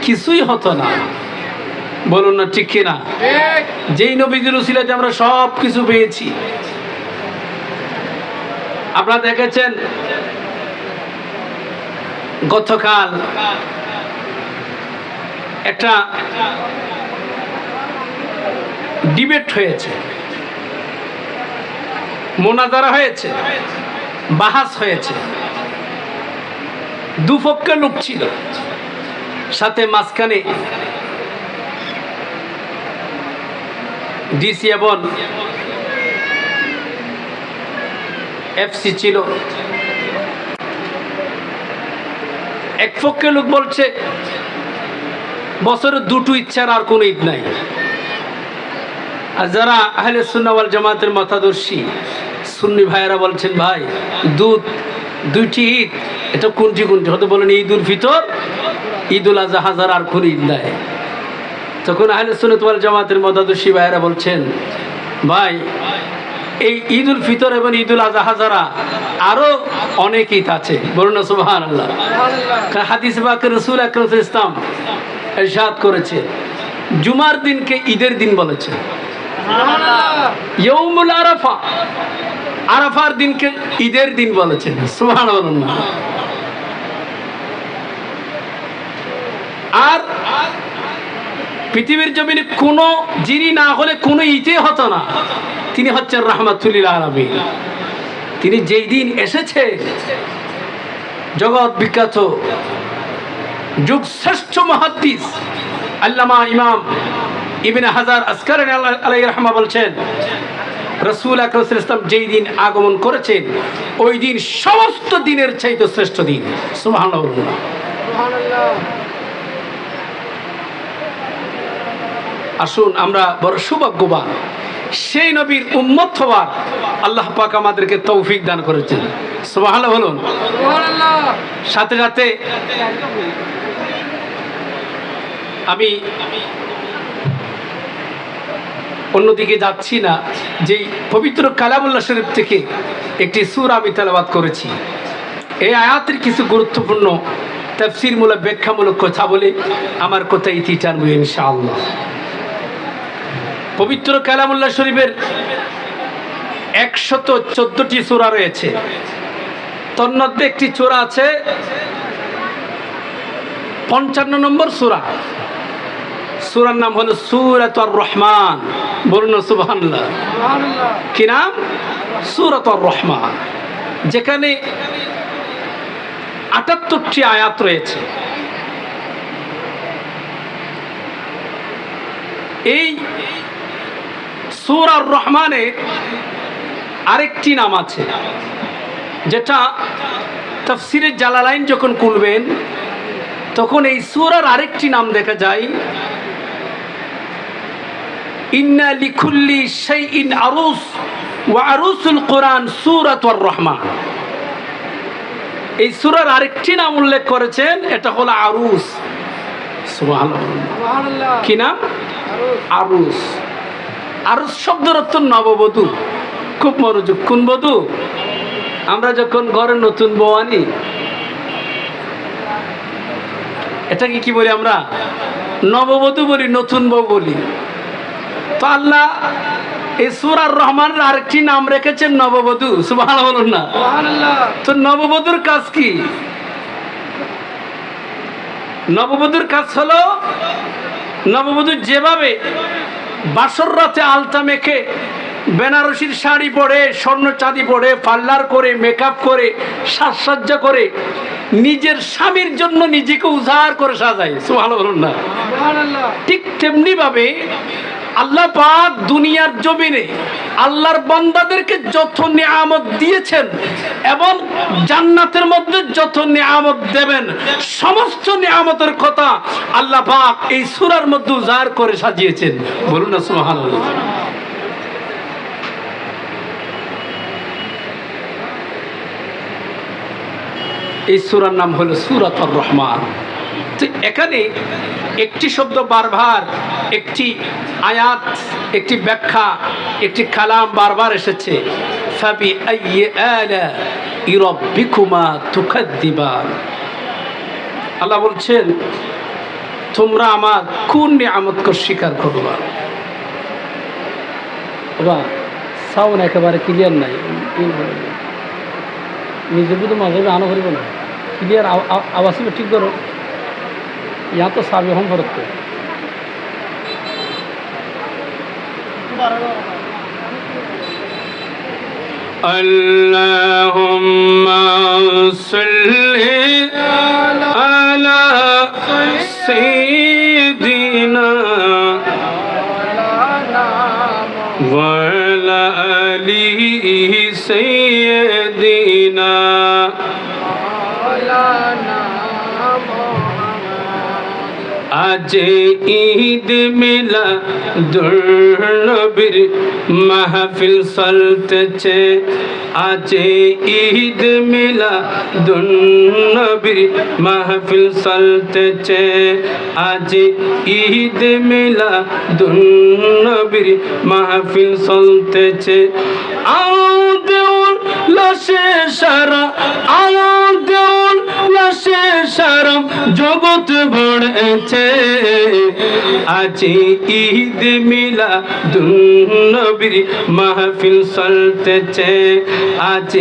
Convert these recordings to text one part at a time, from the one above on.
কিছুই হতো না। বলুন না ঠিক কিনা? যেই নবীদের উসিলাতে আমরা সব কিছু পেয়েছি। আপনারা দেখেছেন গতকাল একটা ডিবেট হয়েছে, মোনাজারা হয়েছে, বাহাস হয়েছে। দুপক্ষের লোক ছিল, সাথে মাঝখানে ডিসি এবং এফসি ছিল। এক পক্ষের লোক বলছে বছরে দুটো ইচ্ছার আর কোনো ঈদ নাই। আর যারা আহলে সুন্নাহ ওয়াল জামাতের মতাদর্শী সুন্নি ভাইয়েরা বলছেন ভাই দুইটি ঈদ, এটা কোনটি হতে বলেন ঈদ উল ফিতর, ঈদ উল আজহা, হাজার আর কোনো ঈদ নাই। তখন আহলে সুন্নাহ ওয়াল জামাতের মতাদর্শী ভাইয়েরা বলছেন ভাই এই ঈদ উল ফিতর এবং ঈদ উল আজহা যারা আরো অনেক ঈদ আছে। বলুন না সুবহানাল্লাহ। হাদিস পাকে রাসূল আকরাম সাল্লাল্লাহু আলাইহি ওয়াসাল্লাম ইরশাদ করেছে জুমার দিনকে ঈদের দিন বলেছে। ইয়ৌমুল আরাফা, আরাফার দিনকে ঈদের দিন বলেছেন। সুবহানাল্লাহ। আর পৃথিবীর জমিনে কোনো যিনি না হলে কোনো ঈদই হতো না, তিনি হচ্ছেন রাহমাতুল লিল আলামিন। তিনি যেই দিন এসেছে জগৎ বিখ্যাত যুগ শ্রেষ্ঠ মুহাদ্দিস আল্লামা ইমাম ইবনে হাজার আসকালানী আলাইহি রাহমা বলছেন রাসূল আকরাম সাল্লাল্লাহু আলাইহি ওয়াসাল্লাম যেই দিন আগমন করেছেন ওই দিন সমস্ত দিনের চাইতে শ্রেষ্ঠ দিন। সুবহানাল্লাহ। আসুন আমরা বড় সৌভাগ্যবান, সেই নবীর উম্মত হওয়ার আল্লাহ পাক আমাদেরকে তৌফিক দান করেছেন। সুবহানাল্লাহ বলুন। সাথে সাথে আমি অন্যদিকে যাচ্ছি না, যেই পবিত্র কালামুল্লাহ শরীফ থেকে একটি সূরা আমি তেলাওয়াত করেছি। এই আয়াতের কিছু গুরুত্বপূর্ণ তাফসীরমূলক ব্যাখ্যামূলক কথা বলে আমার কথা ইতি টানবো ইনশাআল্লাহ। পবিত্র কালামুল্লাহ শরীফের 114টি সূরা রয়েছে। তন্মধ্যে একটি সূরা আছে 55 নম্বর সূরা। সূরার নাম হলো সূরাতুর রহমান। বলুন সুবহানাল্লাহ। কি নাম? সূরাতুর রহমান, যেখানে 78টি আয়াত রয়েছে। এই সূরা রহমানে আরেকটি নাম আছে, যেটা তাফসীরে জালালাইন যখন খুলবেন তখন এই সূরার আরেকটি নাম দেখা যায়, ইন্না লিকুল্লি শাইইন আরুস ওয়া আরুসুল কোরআন সূরাতুর রহমান। এই সূরার আরেকটি নাম উল্লেখ করেছেন, এটা হলো আরুস। সুবহানাল্লাহ। কি নাম? আরুস। আরুস শব্দের অর্থ নববধূ। খুব মনোযোগ। কোন বধূ? আমরা যখন ঘরে নতুন বউ আনি এটাকে কি বলি আমরা? নববধূ বলি, নতুন বউ বলি। তো আল্লাহ এই সূরা রহমানের আরেকটি নাম রেখেছেন নববধূ। সুবহানাল্লাহ বলুন না। তো নববধূর কাজ কি? নববধূর কাজ হলো নববধূ যেভাবে বাসর রাতে আলতা মেখে বেনারসির শাড়ি পরে, স্বর্ণ চাঁদি পরে, পার্লার করে, মেকআপ করে, সাজসজ্জা করে নিজের স্বামীর জন্য নিজেকে উজাড় করে সাজায়। সুবহানাল্লাহ বলুন না। ঠিক তেমনি ভাবে আল্লাহ পাক দুনিয়ার জমিনে আল্লাহর বান্দাদেরকে যত নিয়ামত দিয়েছেন এবং জান্নাতের মধ্যে যত নিয়ামত দেবেন সমস্ত নিয়ামতের কথা আল্লাহ পাক এই সূরার মধ্যে উজাড় করে সাজিয়েছেন। বলুন না সুবহানাল্লাহ। এই সূরার নাম হলো সূরাতুর রহমান। তো এখানে একটি শব্দ বারবার, একটি আয়াত, একটি ব্যাখ্যা, একটি কালাম বারবার এসেছে, ফাবি আইয়ি আলা'i রাব্বিকুমা তুকাদ্দিবান। আল্লাহ বলছেন তোমরা আমার কোন নিয়ামতকে স্বীকার করবা? বাবা সাউন্ড একেবারে ক্লিয়ার নাই, নিজে বুধ মাঝে আনো করিব না, ক্লিয়ার আওয়াজ ঠিক করো। ইয়া তো সাবি হম ফরত তো আল্লাহুম্মা সাল্লি আলা সাইয়্যিদিনা ওয়া আলা আলি সাইয়্যিদিনা। আজ ঈদ মিলাদুন্নবীর মাহফিল চলতেছে, আজ ঈদ মিলাদুন্নবীর মাহফিল চলতেছে, আজ ঈদ মিলাদুন্নবীর মাহফিল চলতেছে। আউদেউল লাশে সারা, আউদেউল লাশে সারা জগৎ ভরেছে, আজ ঈদ মিলাদুন্নবীর মাহফিল চলতেছে, আজ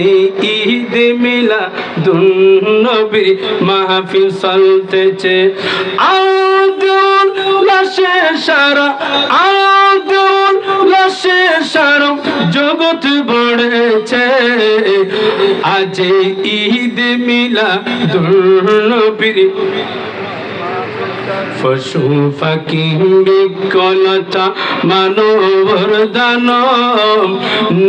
ঈদ মিলাদুন্নবীর মাহফিল চলতেছে। আউদেউল লাশে সারা, আউদেউল লাশে সারা জগৎ ভরেছে, আজ ঈদ মিলাদুন্নবীর। পশু পাখি বিকলতা মানবর দানব,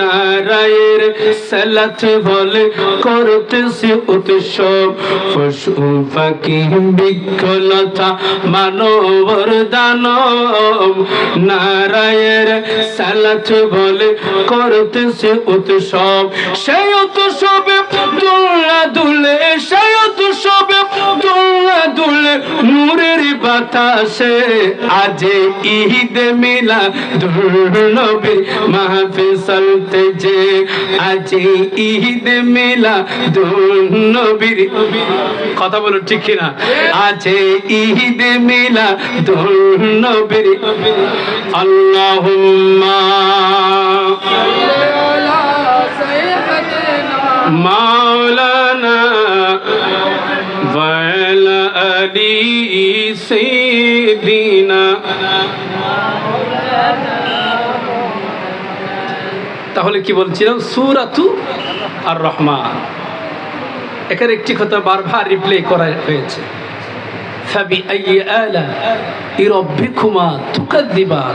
নারায়ের সালাত বলে করতেছে উৎসব। পশু পাখি বিকলতা মানবর দানব, নারায়ের সালাত বলে করতেছে উৎসব। সেই উৎসবে দোলা দুলে, সেই উৎসবে দোলা দুলে নূরের বাতাসে, আজ ঈদ মিলাদুন্নবীর মাহফিল চলতেছে, আজ ঈদ মিলাদুন্নবীর। কথা বলো ঠিক কিনা? আজ ঈদ মিলাদুন্নবীর। আল্লাহুম্মা মাওলানা ওয়া আলা আলি সাইয়্যিদিনা। তাহলে কি বলছিলাম? সূরাতু আর রহমান, এখানে একটি কথা বারবার রিপ্লে করা হয়েছে, ফাবিআইয়ি আলা'i রাব্বিকুমা তুকাযযিবান।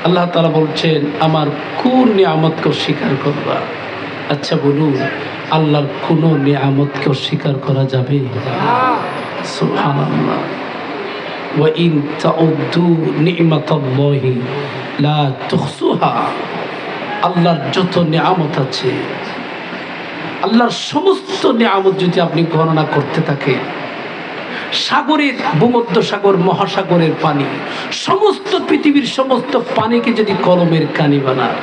আল্লাহ তাআলা বলছেন আমার কোন নিয়ামতকে স্বীকার করবা? আচ্ছা বলুন, আল্লাহর কোন নিয়ামতকে অস্বীকার করা যাবে? সুবহানাল্লাহ। ওয়া ইন তাউদ্দু নি'মাতাল্লাহি লা তুহসুহা। আল্লাহর যত নিয়ামত আছে, আল্লাহর সমস্ত নিয়ামত যদি আপনি গণনা করতে থাকেন, সাগরের, ভূমধ্যসাগর, মহাসাগরের পানি, সমস্ত পৃথিবীর সমস্ত পানিকে যদি কলমের কালি বানান,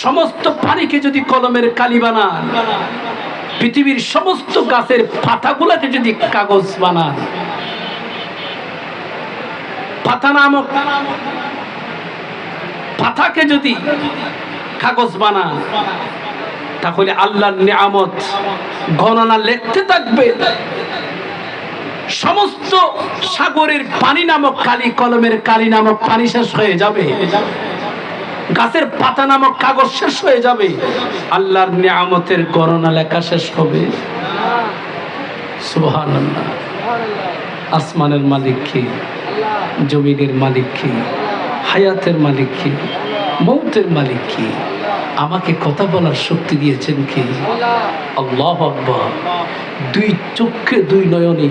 সমস্ত পানিকে যদি কলমের কালি বানান, পৃথিবীর সমস্ত গাছের পাতাগুলোকে যদি কাগজ বানান, পাতা নামক পাতাকে যদি কাগজ বানান, তাহলে আল্লাহর নিয়ামত গণনা লিখতে থাকবে। সমস্ত সাগরের পানি নামক কালি, কলমের কালি নামক পানি শেষ হয়ে যাবে, গাছের পাতা নামক কাগজ শেষ হয়ে যাবে, আল্লাহর নিয়ামতের গণনা লেখা শেষ হবে? সুবহানাল্লাহ। আসমানের মালিক কে? জমিনের মালিক কে? হায়াতের মালিক কে? মৌতের মালিক কে? আমাকে কথা বলার শক্তি দিয়েছেন কে? আল্লাহু আকবার। দুই চোখে, দুই নয়নে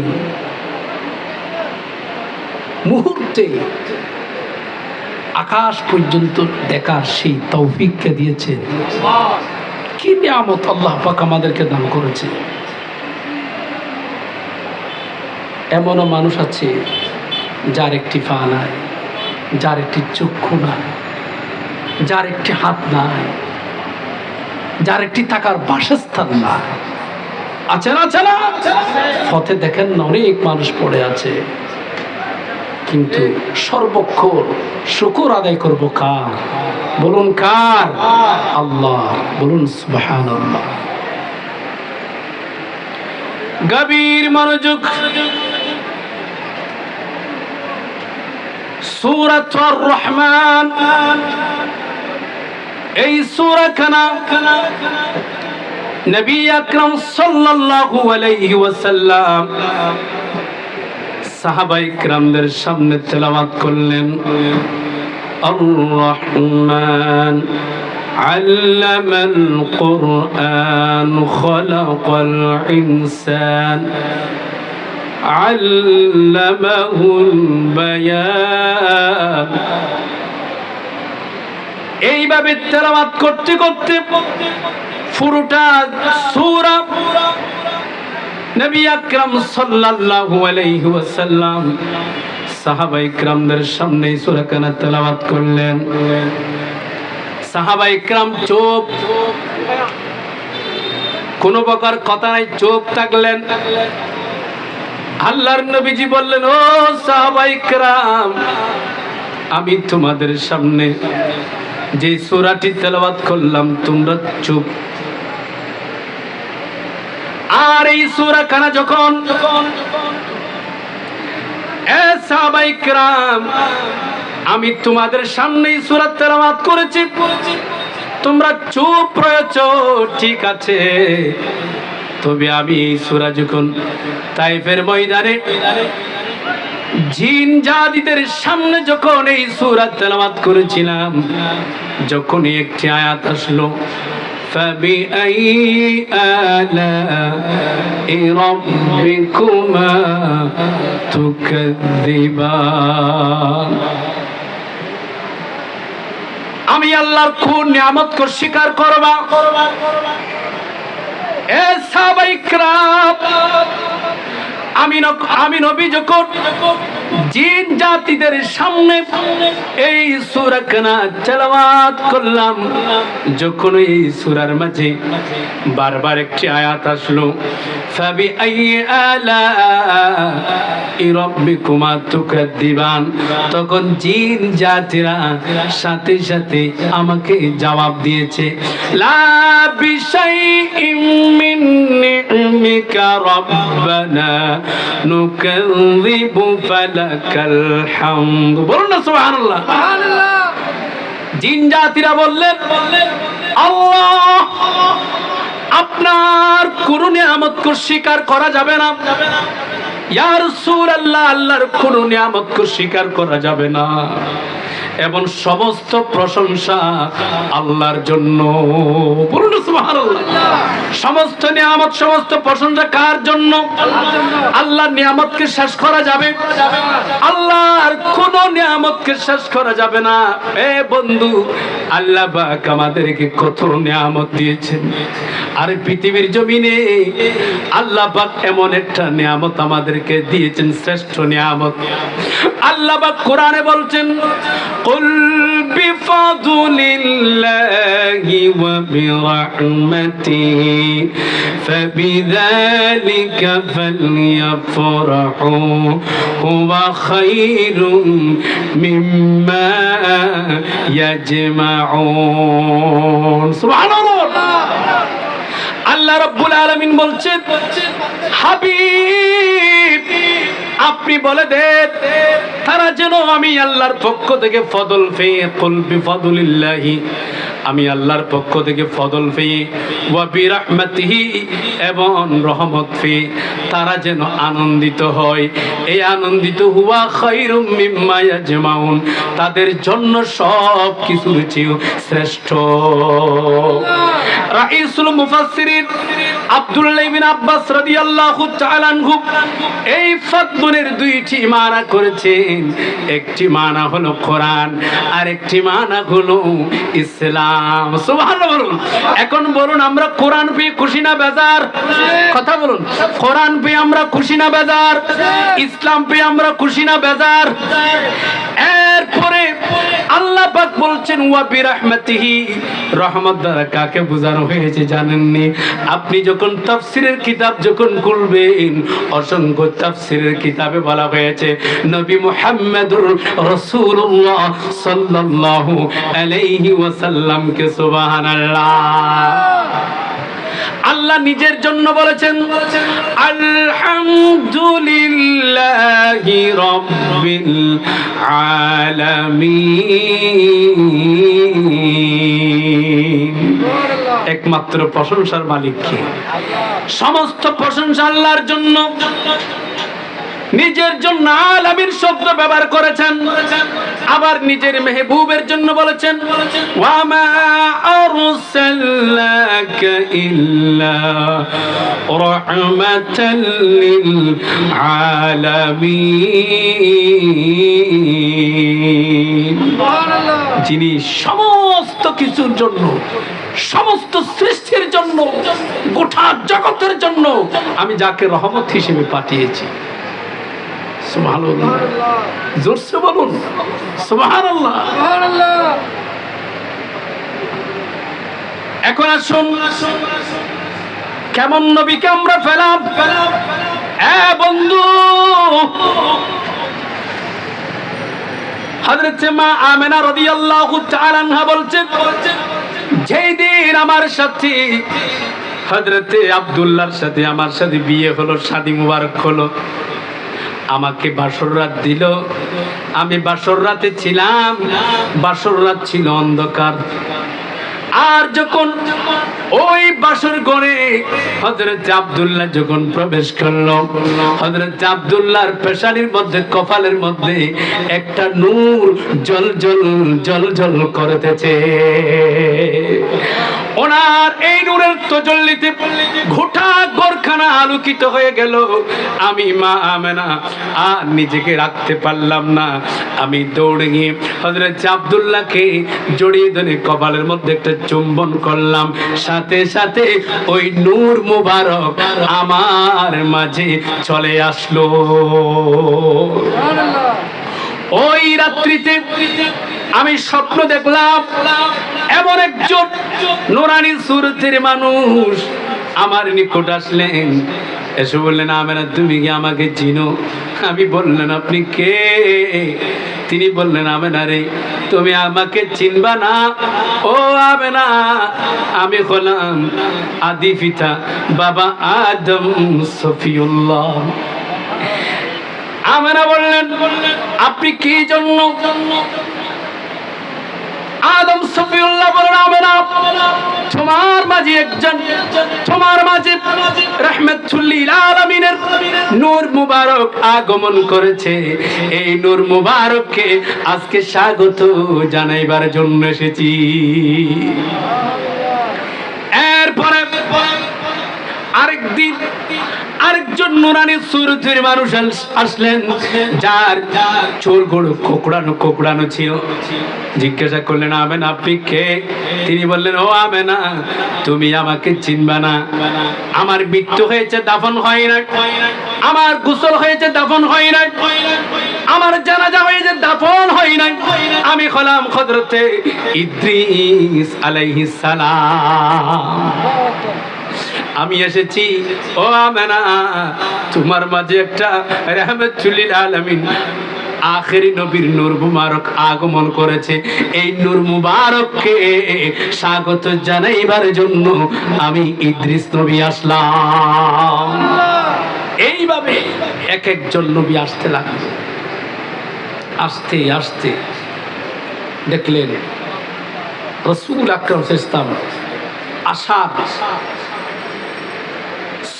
মুহূর্তে আকাশ পর্যন্ত দেখার সেই তৌফিককে দিয়েছেন। কি নিয়ামত আল্লাহ পাক আমাদেরকে দান করেছে। এমনও মানুষ আছে যার একটি পা নাই, যার একটি চক্ষু নাই, যার একটি হাত নাই, যার একটি থাকার বাসস্থান নাই। আছে না? আছে না? পথে দেখেন অনেক মানুষ পড়ে আছে, কিন্তু সর্বক্ষণ শুকর আদায় করব কার? বলুন কার? আল্লাহ। বলুন সুবহানাল্লাহ। গভীর মনোযোগ। সূরাতুর রহমান, এই সূরা খানা নবী আকরাম সাল্লাল্লাহু আলাইহি ওয়াসাল্লাম সাহাবায়ে কিরামদের সামনে তেলাওয়াত করলেন। আর রহমান আল্লামাল কুরআন খালাকাল ইনসান আল্লামাহুল বায়ান। এইভাবে তেলাওয়াত করতে করতে পুরোটা সূরা নবী আকরাম সাল্লাল্লাহু আলাইহি ওয়াসাল্লাম সাহাবায়ে কিরামদের সামনে সূরা কানা তেলাওয়াত করলেন। সাহাবায়ে কিরাম চুপ, কোনো প্রকার কথা নাই, চুপ থাকলেন। আল্লাহর নবীজি বললেন, ও সাহাবায়ে কিরাম, আমি তোমাদের সামনে যে সূরাটি তেলাওয়াত করলাম তোমরা চুপ। আর এই সূরা কানা যখন সাহাবায়ে কিরাম আমি তোমাদের সামনে এই সূরা তেলাওয়াত করেছি, তোমরা চুপ রয়েছো, ঠিক আছে। তবে আমি এই সূরা যখন তাইফের ময়দানে জিন জাতিদের সামনে যখন এই সূরা তেলাওয়াত করেছিলাম, যখনই একটি আয়াত আসলো, فبأي آلاء ربكما تكذبان। আমি আল্লাহর কোন নিয়ামতকে স্বীকার করবা? এ সাহাবায়ে কিরাম, আমি নবী যখন জিন জাতিদের সামনে এই সূরা কানা তেলাওয়াত করলাম, যখন এই সূরার মাঝে বারবার একটি আয়াত আসলো, ফাবিআইয়ি আলা'i রাব্বিকুমা তুকাদ্দিবান, তখন জিন জাতিরা সাথে সাথে আমাকে জবাব দিয়েছে, লা বিশাইইম মিন নি'মিকা রাব্বানা নুকাযযিবু ফালাকাল হামদ। বলুন না সুবহানাল্লাহ। জিন জাতিরা বললেন, আল্লাহ আপনার কোন নিয়ামতকে স্বীকার করা যাবে না। ইয়া রাসূলুল্লাহ, আল্লাহর কোন নিয়ামতকে স্বীকার করা যাবে না, এবং সমস্ত প্রশংসা আল্লাহর জন্য। বলুন সুবহানাল্লাহ। সমস্ত নিয়ামত, সমস্ত প্রশংসা কার জন্য? আল্লাহর নিয়ামতকে শেষ করা যাবে? আল্লাহর কোন নিয়ামতকে শেষ করা যাবে না। এ বন্ধু, আল্লাহ পাক আমাদেরকে কত নিয়ামত দিয়েছেন, আর পৃথিবীর জমিনে আল্লাহ পাক এমন একটা নিয়ামত আমাদেরকে দিয়েছেন, শ্রেষ্ঠ নিয়ামত। আল্লাহ পাক কোরআনে বলছেন, কুল বিফাদলিল্লাহি ওয়া বিরহমাতিহি ফাবিযালিকা ফালইফরাহু হুয়া খায়রুম মিম্মা ইয়াজমাউন। সুবহানাল্লাহ। আল্লাহ রাব্বুল আলামিন বলছেন, হাবিব আপনি বলে দেন তারা যেন আমি আল্লাহর পক্ষ থেকে ফদল পেয়ে, কুল বিফাদলিল্লাহি, আমি আল্লাহর পক্ষ থেকে ফদল পেয়ে, ওয়া বিরহমাতিহি এবং রহমত পেয়ে তারা যেন আনন্দিত হয়। এই আনন্দিত হুয়া খায়রুম মিম্মা ইয়াজমাউন, তাদের জন্য সব কিছুর চেয়ে শ্রেষ্ঠ। রাইসুল মুফাসসিরিন আব্দুল্লাহ ইবনে আব্বাস রাদিয়াল্লাহু তাআলা আনহু এই ফাদলের দুইটি মানা করেছেন। একটি মানা হলো কোরআন, আর একটি মানা হলো ইসলাম। সুবহানাল্লাহ বলুন। এখন বলুন, আমরা কোরআন পেয়ে খুশি না বেজার? কথা বলুন। কোরআন পেয়ে আমরা খুশি না বেজার? ইসলাম পেয়ে আমরা খুশি না বেজার? এর এরপরে আল্লাহ পাক বলছেন ওয়া বিরাহমাতিহি, রহমত দ্বারা কাকে বোঝানো হয়েছে জানেননি? আপনি যখন তাফসীরের কিতাব যখন খুলবেন, অসংখ্য তাফসীরের কিতাবে বলা হয়েছে নবী মুহাম্মদুর রাসূলুল্লাহ সাল্লাল্লাহু আলাইহি ওয়াসাল্লামকে সুবহানাল্লাহ আল্লাহ নিজের জন্য বলেছেন আলহামদুলিল্লাহি রাব্বিল আলামিন। একমাত্র প্রশংসার মালিক কে? সমস্ত প্রশংসা আল্লাহর জন্য। নিজের জন্য আলামিন শব্দ ব্যবহার করেছেন, আবার নিজের মেহবুবের জন্য বলেছেন ওয়া মা আরসালনাকা ইল্লা রাহমাতাল লিল আলামিন। যিনি সমস্ত কিছুর জন্য, সমস্ত সৃষ্টির জন্য, গোটা জগতের জন্য আমি যাকে রহমত হিসেবে পাঠিয়েছি। সুবহানাল্লাহ, জোরসে বলুন সুবহানাল্লাহ। এখন আসুন কেমন নবীকে আমরা পেলাম। বন্ধু, হযরত মা আমেনা রাদিয়াল্লাহু তাআলা আনহা বলছেন, যেই দিন আমার সাথে হযরত আব্দুল্লাহর সাথে আমার সাথে বিয়ে হলো, শাদী মুবারক হলো, আমাকে বাসর রাত দিল। আমি বাসর রাতে ছিলাম, বাসর রাত ছিল অন্ধকার। আর যখন ওই বাসর ঘরে হযরত আব্দুল্লাহ যখন প্রবেশ করলো, হযরত আব্দুল্লাহর পেশানির মধ্যে, কপালের মধ্যে একটা নূর জল জল জল জল করতেছে। ওনার এই নূরের তাজাল্লিতে গোটা ঘরখানা আলোকিত হয়ে গেল। আমি মা আমেনা আর নিজেকে রাখতে পারলাম না। আমি দৌড়ে গিয়ে হযরত আব্দুল্লাহকে জড়িয়ে ধরে কপালের মধ্যে একটা চুম্বন করলাম। সাথে সাথে ওই নূর মুবারক আমার মাঝে চলে আসলো। ওই রাত্রিতে আমি স্বপ্ন দেখলাম, এমন একজন নূরানী সুরতের মানুষ আমার নিকট আসলেন, এসে বললেন আমেনা তুমি কি আমাকে চিনো? আমি বললেন আপনি কে? তিনি বললেন আমেনা রে, তুমি আমাকে চিনবা না? ও আমেনা, আমি হলাম আদি পিতা বাবা আদম সফিউল্লাহ। আমেনা বললেন আপনি কি জন্য? আদম সফিউল্লাহ বলেন আমেনা, তোমার মাঝে একজন, তোমার মাঝে রাহমাতুল লিল আলামিনের নূর মুবারক আগমন করেছে। এই নূর মুবারককে আজকে স্বাগত জানাইবার জন্য এসেছি। এরপরে আরেকদিন আরেকজন নুরানি সুরতের মানুষ আসলেন, যার চুলগুলো কোকড়ানো কোকড়ানো ছিল। জিজ্ঞাসা করলেন আমেনা আপনি কে? তিনি বললেন ও আমেনা, তুমি আমাকে চিনবা না। আমার মৃত্যু হয়েছে, দাফন হয় না। আমার গোসল হয়েছে, দাফন হয় না। আমার জানাজা হয়েছে, দাফন হয় না। আমি হলাম হযরতে ইদ্রিস আলাইহিস সালাম। আমি এসেছি ও আমেনা, তোমার মাঝে একটা রাহমাতুল লিল আলামিন আখেরি নবীর নূর মুবারক আগমন করেছে। এই নূর মুবারককে স্বাগত জানাইবার জন্য আমি ইদ্রিস নবী আসলাম। এইভাবে এক একজন নবী আসতে লাগলো। আস্তে আস্তে দেখলেন রাসূল আকরাম সাল্লাল্লাহু আলাইহি ওয়াসাল্লাম আসার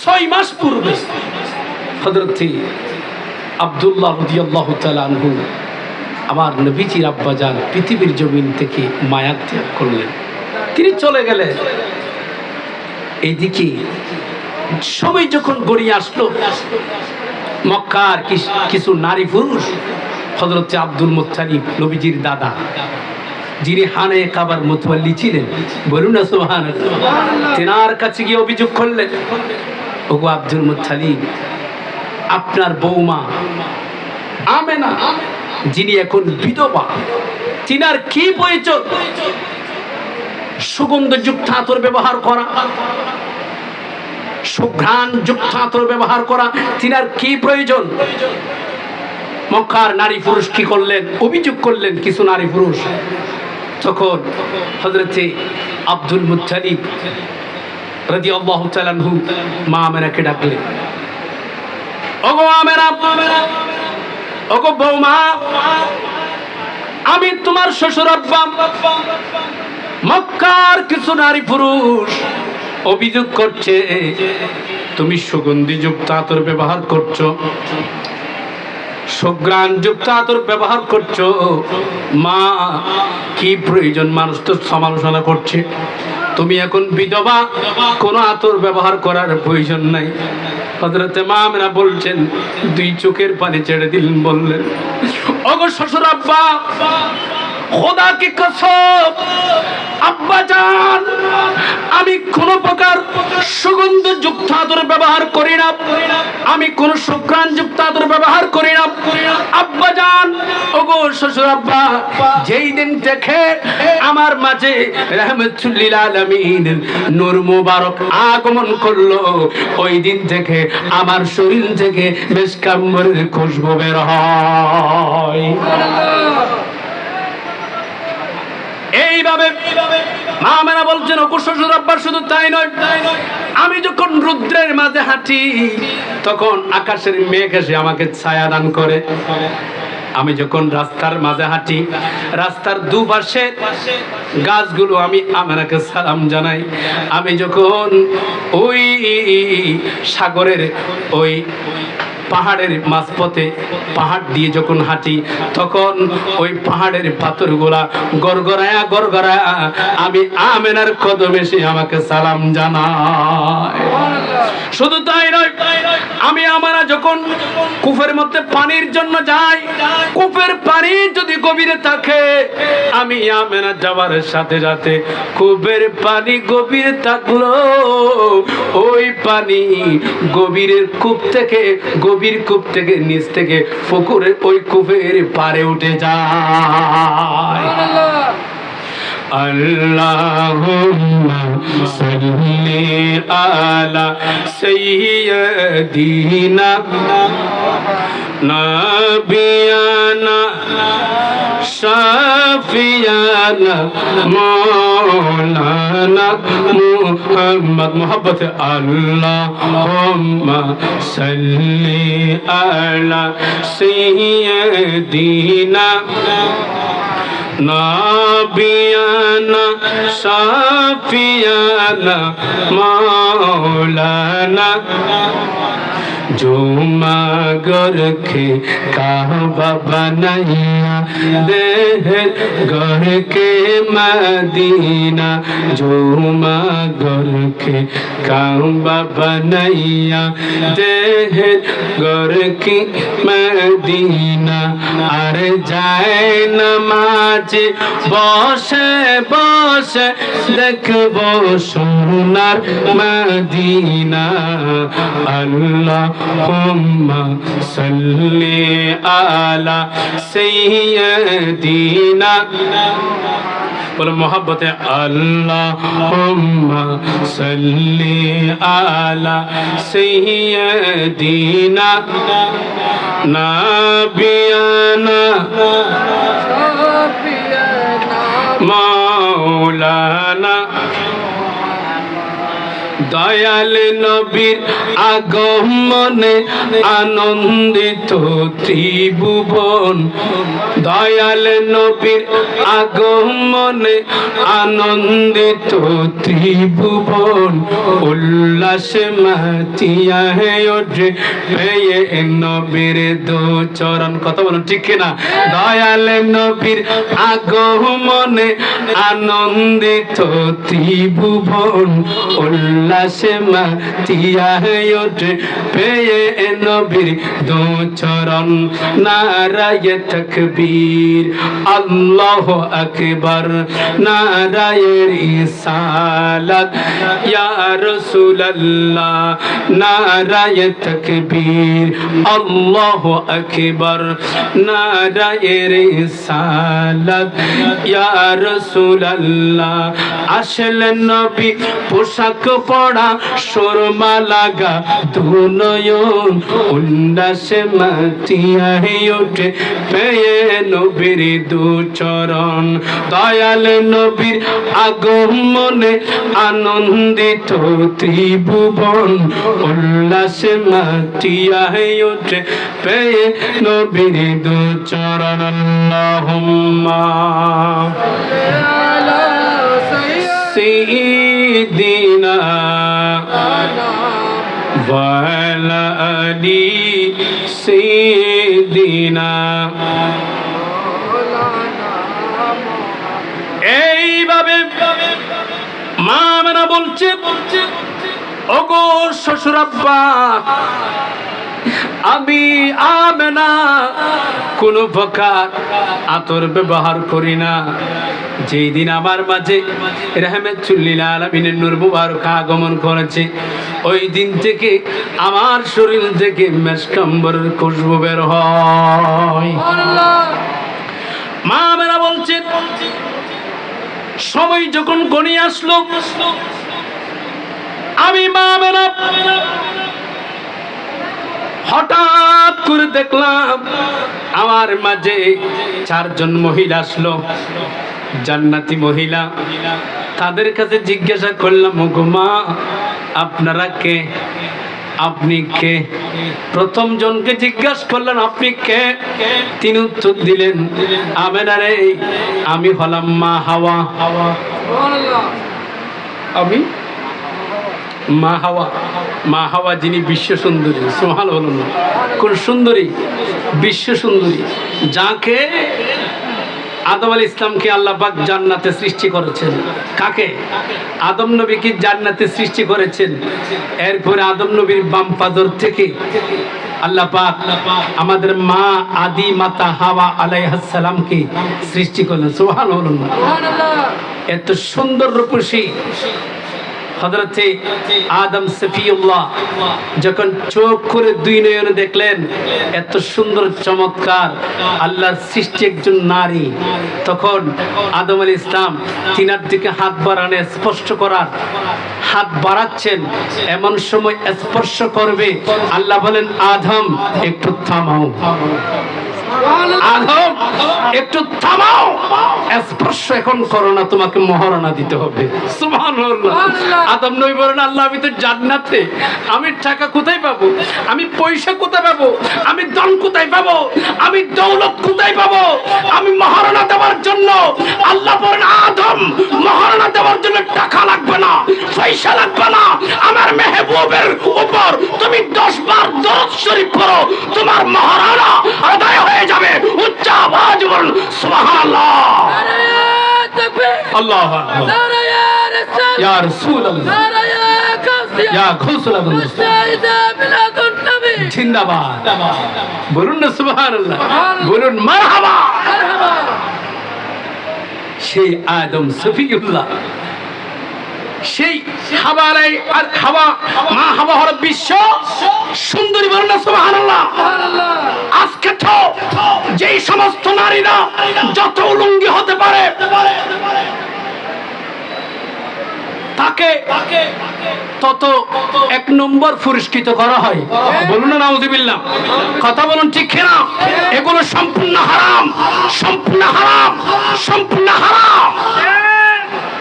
6 মাস পূর্বে হযরত আব্দুল্লাহ রাদিয়াল্লাহু তাআলা আনহু আমার নবীজির আব্বাজান পৃথিবীর জমিন থেকে মায়া ত্যাগ করলেন, তিনি চলে গেলেন। এইদিকে সময় যখন গড়িয়ে আসলো, মক্কার কিছু নারী পুরুষ হযরত আব্দুল মুত্তালিব নবীজির দাদা, যিনি হানে কাবার মুতওয়াল্লি ছিলেন, বলুন না সুবহানাল্লাহ, তেনার কাছে গিয়ে অভিযোগ করলেন ওগো আব্দুল মুত্তালিব, আপনার বৌমা আমেনা যিনি এখন বিধবা, তিনার কি পরিচয়? সুগন্ধযুক্ত আতর ব্যবহার করা, সুঘ্রাণ যুক্ত আতর ব্যবহার করা, তিনার কি প্রয়োজন? মক্কার নারী পুরুষ কি করলেন? অভিযোগ করলেন কিছু নারী পুরুষ। তখন হযরতে আব্দুল মুত্তালিব রাদিয়াল্লাহু তাআলা আনহু মা আমেনাকে ডাকলেন, ওগো আমেনা, ওগো বৌমা, আমি তোমার শ্বশুর আব্বা। মক্কার কিছু নারী পুরুষ অভিযোগ করছে তুমি সুগন্ধিযুক্ত আতর ব্যবহার করছো, সুঘ্রাণ যুক্ত আতর ব্যবহার করছো। মা, কি প্রয়োজন? মানুষ তো সমালোচনা করছে, তুমি এখন বিধবা, কোনো আতর ব্যবহার করার প্রয়োজন নাই। হযরতে মা আমেনা বলছেন, দুই চোখের পানি ছেড়ে দিলেন, বললেন, ওগো শ্বশুর আব্বা, খোদা কি কসম, আব্বা জান, আমি কোন প্রকার সুগন্ধযুক্ত আতর ব্যবহার করি না, আমি কোন সুঘ্রাণ যুক্ত আতর ব্যবহার করি না। আব্বা জান, ওগো শ্বশুর আব্বা, যেই দিন থেকে আমার মাঝে রাহমাতুল লিল আলামিন নূর মুবারক আগমন করলো, ওই দিন থেকে আমার শরীর থেকে মিসক আম্বরের খুশবু বের হয়। এইভাবে মা আমেনা বলছেন, ওগো শ্বশুর আব্বা, শুধু তাই নয়, আমি যখন রুদ্রের মাঝে হাঁটি তখন আকাশের মেঘ এসে আমাকে ছায়া দান করে। আমি যখন রাস্তার মাঝে হাঁটি, রাস্তার দুপাশে গাছগুলো আমি আমেনাকে সালাম জানাই। আমি যখন ওই সাগরের ওই পাহাড়ের মাঝপথে পাহাড় দিয়ে যখন হাঁটি, তখন ওই পাহাড়ের পাথরগুলা গড়গড়ায়া গড়গড়ায়া আমি আমেনার কদমে সে আমাকে সালাম জানায়। শুধু তাই নয়, আমি আমেনা যখন কূপের মধ্যে পানির জন্য যাই, কূপের পানি যদি গভীরে থাকে, আমি আমেনা যাবার সাথে সাথে কূপের পানি গভীরে থাকলো, ওই পানি গভীরের কূপ থেকে, গভীর কূপ থেকে, নিচ থেকে পুকুরে ওই কূপের পারে উঠে যায়। আল্লাহুম্মা সাল্লি আলা সাইয়্যিদিনা নাবিয়ানা শাফিয়ানা মাওলানা মুহাম্মদ। মোহাম্মত আল্লাহুম্মা সাল্লি আলা সাইয়্যিদিনা নাবিয়ানা শাফিয়ানা মাওলানা जो मगर के काबा बनाया दे घर के मदीना, जो मगर के काबा बनाया दे घर की मदीना। अरे जाए नमाज बसे बसे देखबो सोनार मदीना। अल्लाहुम्मा सल्ली आला सय्यिदिना, बोलो मोहब्बते अल्लाहुम्मा सल्ली आला सय्यिदिना नाबियाना मौलाना। দয়াল নবীর আগমনে আনন্দিত ত্রিভুবন, দয়াল নবীর আগমনে আনন্দিত ত্রিভুবন। উল্লাসে মাতিয়া হে ওঠে পেয়ে নবীর দো চরণ। কথা বলুন ঠিক কিনা? দয়াল নবীর আগমনে আনন্দিত ত্রিভুবন, উল্লাস উল্লাসে মাতিয়া ওঠে পেয়ে নবীর দু চরণ নারায়ে তাকবীর আল্লাহু আকবার নারায়ে রিসালাত ইয়া রাসূলুল্লাহ নারায়ে তাকবীর আল্লাহু আকবার নারায়ে রিসালাত ইয়া রাসূলুল্লাহ আসলেন নবী পোশাক পরা সুরমা লাগা দুনয়ন উল্লাসে মাতিয়া ওঠে পেয়ে নবীর দু চরণ দয়াল নবীর আগমনে আনন্দিত ত্রিভুবন উল্লাসে মাতিয়া ওঠে পেয়ে নবীর দু চরণ আল্লাহুম্মা سيدنا وعلى آل سيدنا এইভাবে মা মেনা বলছে ওগো শ্বশুর আব্বা আমি আমেনা কোন প্রকার আতর ব্যবহার করি না। যেই দিন আমার মাঝে রাহমাতুল্লিল আলামিনের নূর মুবারক আগমন করেছে ওই দিন থেকে আমার শরীর থেকে মেশকাম্বরের খুশবু বের হয়। মা মেরা বলছে সময় যখন গণিয়ে আসলো আমি মা মেরা হঠাৎ করে দেখলাম আমার মাঝে চারজন মহিলা আসলো, জান্নাতি মহিলা। তাদের কাছে জিজ্ঞাসা করলাম ওগো মা আপনারা কে, আপনি কে? প্রথম জনকে জিজ্ঞাসা করলেন আপনি কে? তিনি উত্তর দিলেন আমেনা রে আমি হলাম মা হাওয়া। আমি মা হাওয়া, মা হাওয়া যিনি বিশ্ব সুন্দরী। সুবহানাল্লাহ বলুন না, কোন সুন্দরী? বিশ্ব সুন্দরী, যাকে আদম আলাইহিস ইসলামকে আল্লাহ পাক জান্নাতে সৃষ্টি করেছেন। কাকে? আদম নবীকে জান্নাতে সৃষ্টি করেছেন। এরপরে আদম নবীর বাম পাদর থেকে আল্লাহ পাক আমাদের মা আদি মাতা হাওয়া আলাইহিস সালামকে সৃষ্টি করলেন। সুবহানাল্লাহ। এত সুন্দর রূপসী হযরতে আদম সফিউল্লাহ যখন চোখ করে দুই নয়নে দেখলেন এত সুন্দর চমৎকার আল্লাহর সৃষ্টি একজন নারী, তখন আদম আলাইহিস ইসলাম তিনার দিকে হাত বাড়ানো স্পর্শ করার হাত বাড়াচ্ছেন, এমন সময় স্পর্শ করবে আল্লাহ বলেন আদম একটু থামাও, আদম একটু থামাও, স্পর্শ এখন করো না, তোমাকে মহারণা দিতে হবে। সুবহানাল্লাহ। আদম নবী বলেন আল্লাহ আমি তো জান্নাতে, আমি টাকা কোথায় পাবো, আমি পয়সা কোথায় পাবো, আমি ধন কোথায় পাবো, আমি দৌলত কোথায় পাবো, আমি মহারণা দেওয়ার জন্য? আল্লাহ বলেন আদম মহারণা দেওয়ার জন্য টাকা লাগবে না, পয়সা লাগবে না, আমার মেহবুবের উপর তুমি 10 বার দরুদ শরীফ পড়ো, তোমার মহারণা আদায় হয়ে যাবে। উচ্চ আওয়াজ বলুন সুবহানাল্লাহ। আল্লাহু আকবার। ইয়া রাসূলুল্লাহ, ইয়া গাউসুল্লাহ, জিন্দাবাদ। বলুন না সুবহানাল্লাহ, বলুন মারহাবা। সেই আদম সফিউল্লাহ, সেই হাওয়া মা হাওয়া হলো বিশ্ব সুন্দরী। বলুন না সুবহানাল্লাহ। আজকে তো যেই সমস্ত নারীরা যত উলঙ্গি হতে পারে তাকে তত 1 নম্বর পুরস্কৃত করা হয়। বলুন না নাউযুবিল্লাহ। কথা বলুন ঠিক কিনা? এগুলো সম্পূর্ণ হারাম, সম্পূর্ণ হারাম, সম্পূর্ণ হারাম।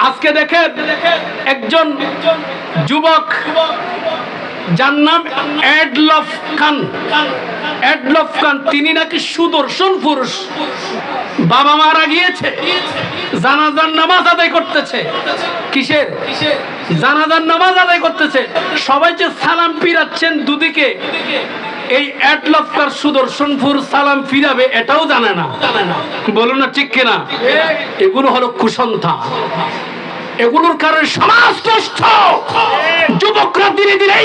আজকে দেখেন একজন যুবক যার নাম এডলফ খান, এডলফ খান, তিনি নাকি সুদর্শন পুরুষ। বাবা মারা গিয়েছে, জানাজার নামাজ আদায় করতেছে। কিসের? জানাজার নামাজ আদায় করতেছে। সবাই যে সালাম ফিরাচ্ছেন দুদিকে, এই এডলফ খান সুদর্শনপুর সালাম ফিরাবে এটাও জানে না। বলুন না ঠিক কিনা? এগুলো হলো কুসন্থা। এগুলোর কারণে সমাজ নষ্ট। যুবকরা ধীরে ধীরে